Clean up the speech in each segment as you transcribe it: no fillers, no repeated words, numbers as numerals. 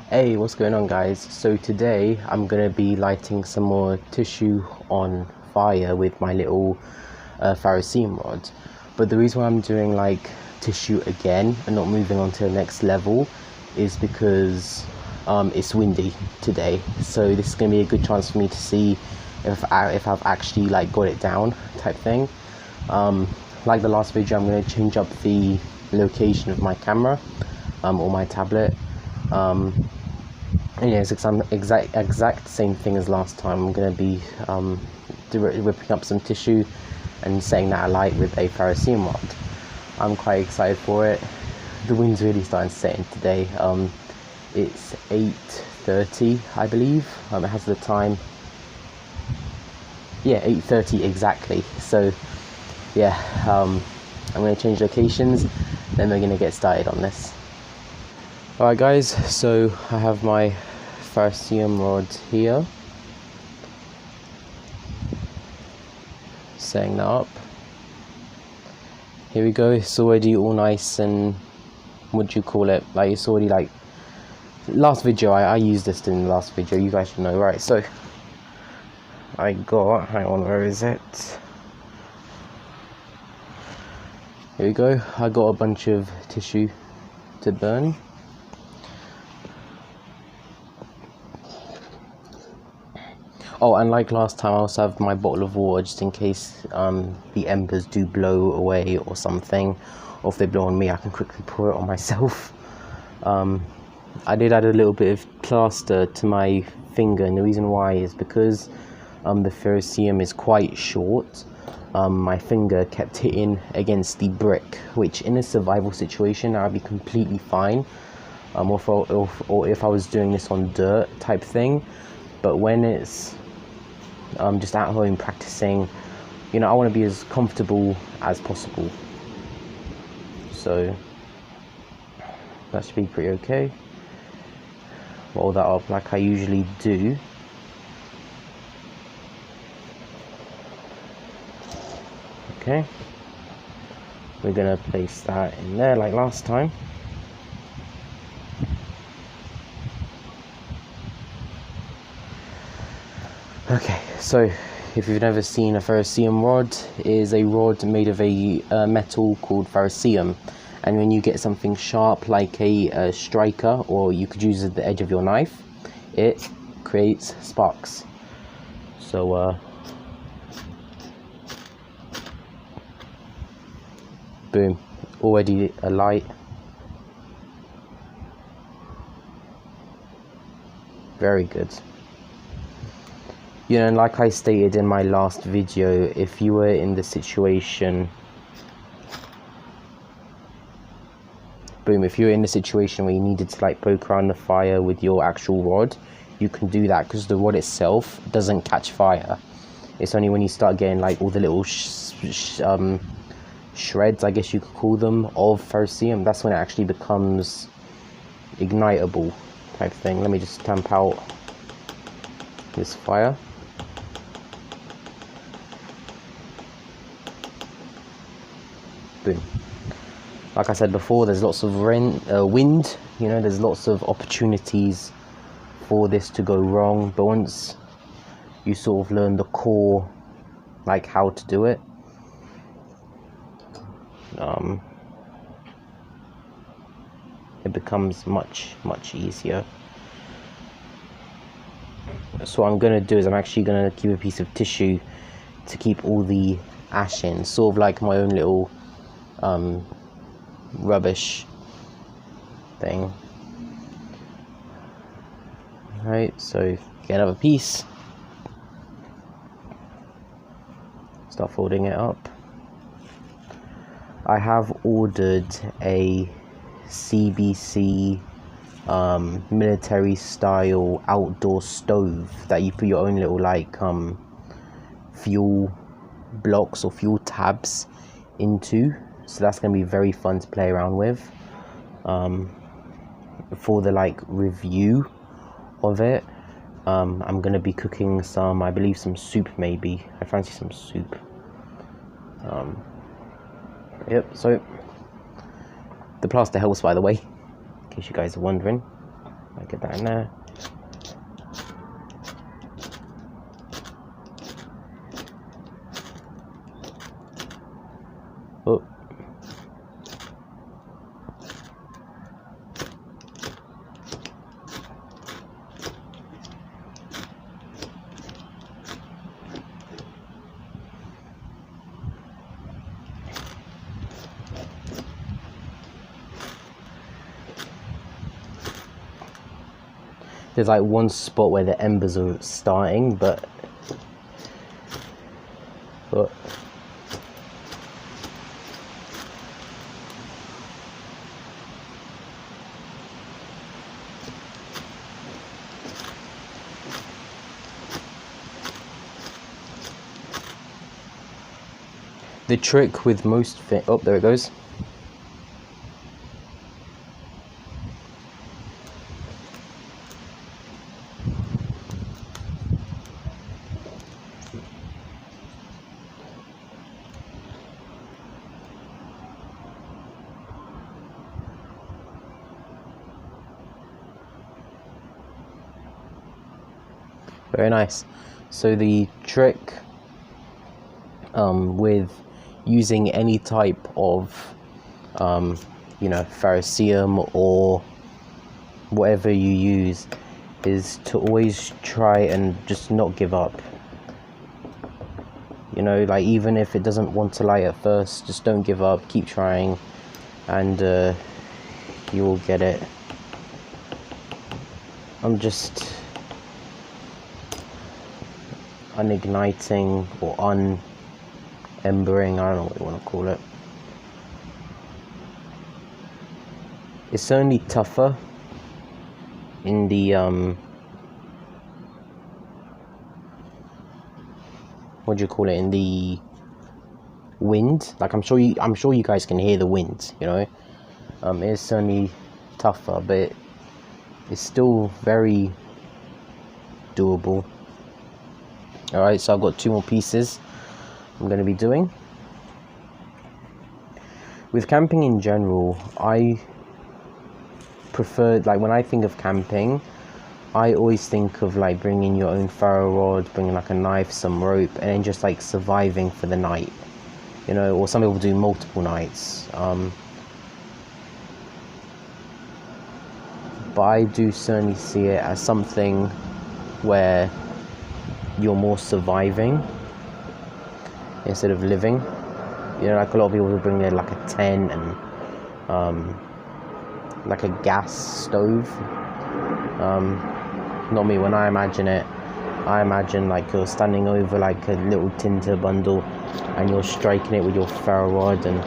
Hey, what's going on, guys? So today I'm gonna be lighting some more tissue on fire with my little ferrocerium rod. But the reason why I'm doing like tissue again and not moving on to the next level is because it's windy today. So this is gonna be a good chance for me to see if I've actually like got it down type thing. Like the last video, I'm gonna change up the location of my camera or my tablet. And yeah, it's exact same thing as last time. I'm going to be whipping up some tissue and setting that alight with a ferrocerium rod. I'm quite excited for it. The wind's really starting to set in today. It's 8:30, I believe. It has the time. Yeah, 8:30 exactly. So yeah, I'm going to change locations, then we're going to get started on this. Alright guys, so I have my ferrocerium rod here, setting that up. Here we go. It's already all nice and what do you call it, like it's already like last video. I used this in the last video, you guys should know. Right, so I got, hang on, where is it? Here we go. I got a bunch of tissue to burn. Oh, and like last time, I also have my bottle of water just in case the embers do blow away or something, or if they blow on me, I can quickly pour it on myself. I did add a little bit of plaster to my finger, and the reason why is because the ferrocerium is quite short. My finger kept hitting against the brick, which in a survival situation I'd be completely fine, or if I was doing this on dirt type thing. But when it's just at home practicing, you know, I want to be as comfortable as possible. So that should be pretty okay. Roll that up like I usually do. Okay, we're gonna place that in there like last time. Okay, so if you've never seen a ferrocerium rod, it is a rod made of a metal called ferrocerium, and when you get something sharp like a striker, or you could use the edge of your knife, it creates sparks. So boom, already alight. Very good. You know, and like I stated in my last video, if you were in the situation, boom, if you're in the situation where you needed to like poke around the fire with your actual rod, you can do that because the rod itself doesn't catch fire. It's only when you start getting like all the little shreds, I guess you could call them, of ferrocerium, that's when it actually becomes ignitable type thing. Let me just stamp out this fire. Boom. Like I said before, there's lots of wind, you know, there's lots of opportunities for this to go wrong, but once you sort of learn the core, like how to do it, it becomes much easier. So what I'm going to do is I'm actually going to keep a piece of tissue to keep all the ash in, sort of like my own little rubbish thing. Right, so get another piece, start folding it up. I have ordered a CBC military style outdoor stove that you put your own little like fuel blocks or fuel tabs into, so that's going to be very fun to play around with for the like review of it. I'm going to be cooking some, I believe some soup maybe. I fancy some soup. Yep, so the plaster helps, by the way, in case you guys are wondering. I get that in there. Oh. There's like one spot where the embers are starting, but the trick with most oh, there it goes. Very nice. So the trick with using any type of you know, ferrocerium or whatever you use is to always try and just not give up. You know, like even if it doesn't want to light at first, just don't give up, keep trying, and you will get it. I'm just unigniting or embering, I don't know what you want to call it. It's certainly tougher in the what do you call it, in the wind. Like I'm sure you guys can hear the wind, you know. It's certainly tougher, but it's still very doable. Alright, so I've got 2 more pieces I'm going to be doing. With camping in general, I prefer, like when I think of camping, I always think of like bringing your own ferro rod, bringing like a knife, some rope, and then just like surviving for the night, you know. Or some people do multiple nights, but I do certainly see it as something where you're more surviving instead of living. You know, like a lot of people will bring their like a tent and like a gas stove. Not me. When I imagine it, I imagine like you're standing over like a little tinder bundle and you're striking it with your ferro rod and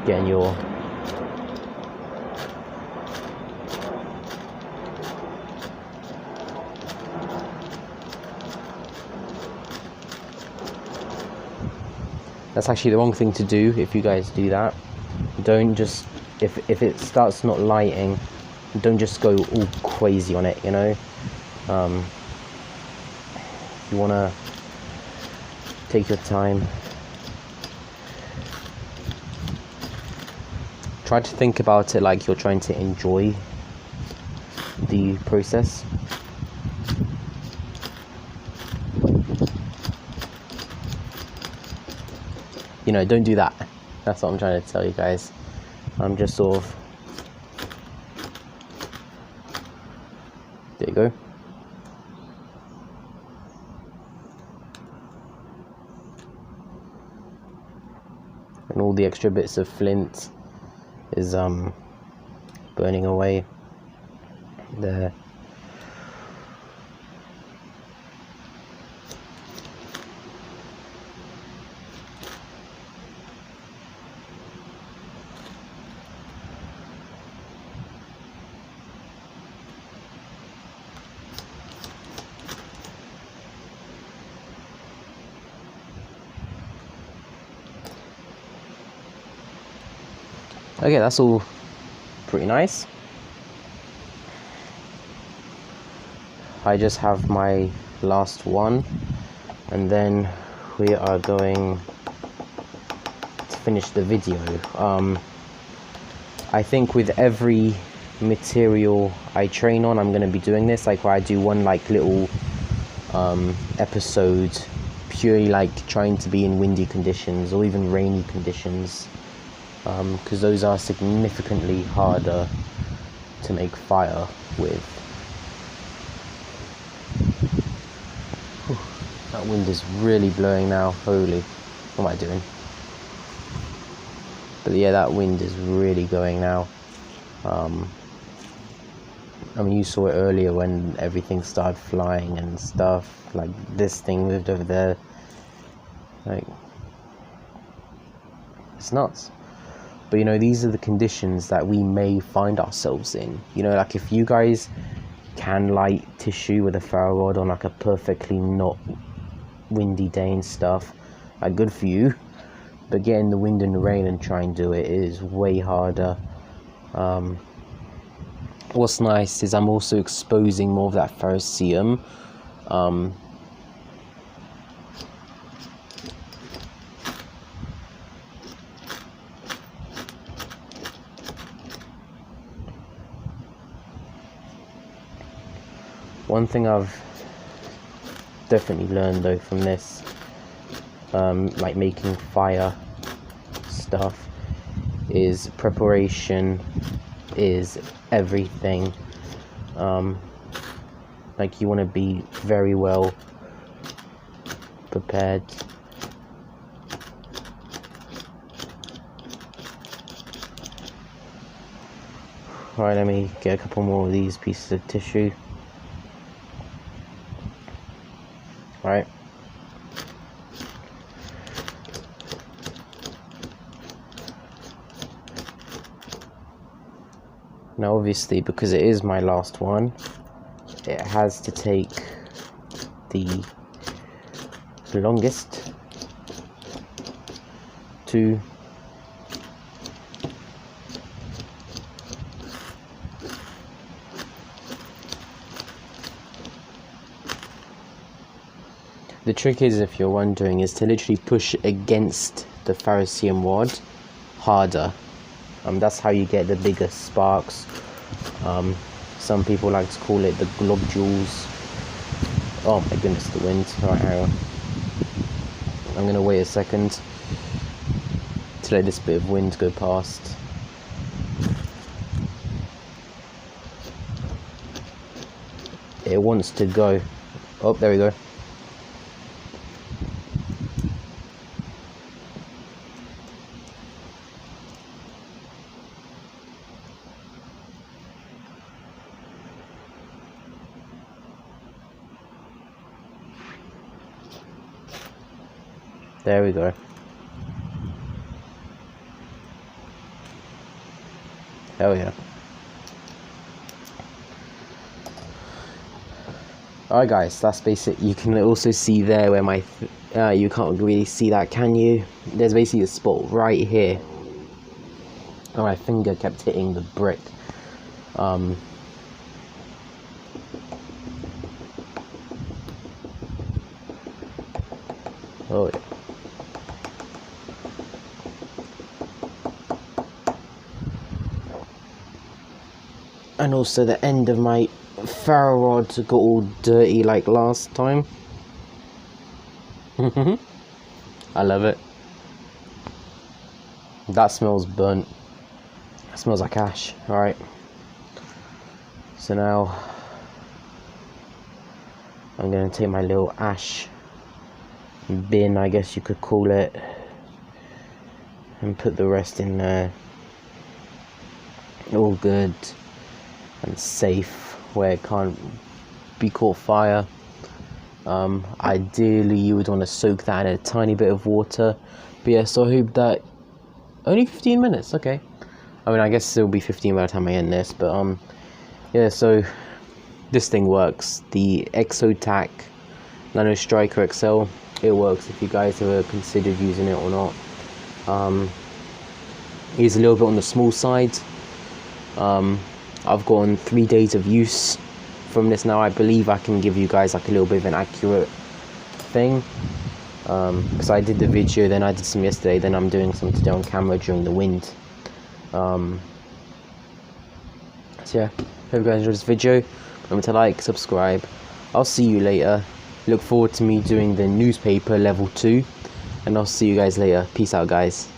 getting your That's actually the wrong thing to do. If you guys do that, don't just, if it starts not lighting, don't just go all crazy on it, you know. You want to take your time. Try to think about it like you're trying to enjoy the process. You know, don't do that. That's what I'm trying to tell you guys. I'm just sort of, there you go. And all the extra bits of flint is burning away there. Okay, that's all pretty nice. I just have my last one, and then we are going to finish the video. I think with every material I train on, I'm going to be doing this, like where I do one like little episode purely like trying to be in windy conditions or even rainy conditions, because those are significantly harder to make fire with. Whew, that wind is really blowing now. Holy, what am I doing? But yeah, that wind is really going now. I mean, you saw it earlier when everything started flying and stuff. Like this thing moved over there. Like, it's nuts. But you know, these are the conditions that we may find ourselves in. You know, like if you guys can light tissue with a ferro rod on like a perfectly not windy day and stuff, like good for you. But getting the wind and the rain and try and do it is way harder. What's nice is I'm also exposing more of that ferrocerium. One thing I've definitely learned though from this, like making fire stuff, is preparation is everything. Like you want to be very well prepared. Alright, let me get a couple more of these pieces of tissue. Alright. Now obviously, because it is my last one, it has to take the longest to the trick is, if you're wondering, is to literally push against the ferrocerium rod harder. That's how you get the biggest sparks. Some people like to call it the globules. Oh my goodness, the wind. Alright, hang on. I'm gonna wait a second to let this bit of wind go past. It wants to go. Oh, there we go. There we go. Hell yeah. Alright guys, that's basic. You can also see there where my you can't really see that, can you? There's basically a spot right here where my finger kept hitting the brick. Oh yeah. And also the end of my ferro rod got all dirty like last time. I love it. That smells burnt. That smells like ash. Alright. So now I'm going to take my little ash bin, I guess you could call it, and put the rest in there. All good and safe where it can't be caught fire. Ideally you would want to soak that in a tiny bit of water, but yeah, so I hope that only 15 minutes. Okay, I mean, I guess it'll be 15 by the time I end this, but yeah, so this thing works. The Exotac Nano Striker XL, it works if you guys ever considered using it or not. It's a little bit on the small side. I've gotten 3 days of use from this now. I believe I can give you guys like a little bit of an accurate thing, because I did the video, then I did some yesterday, then I'm doing some today on camera during the wind. So So yeah, hope you guys enjoyed this video. Remember to like, subscribe. I'll see you later. Look forward to me doing the newspaper level 2, and I'll see you guys later. Peace out, guys.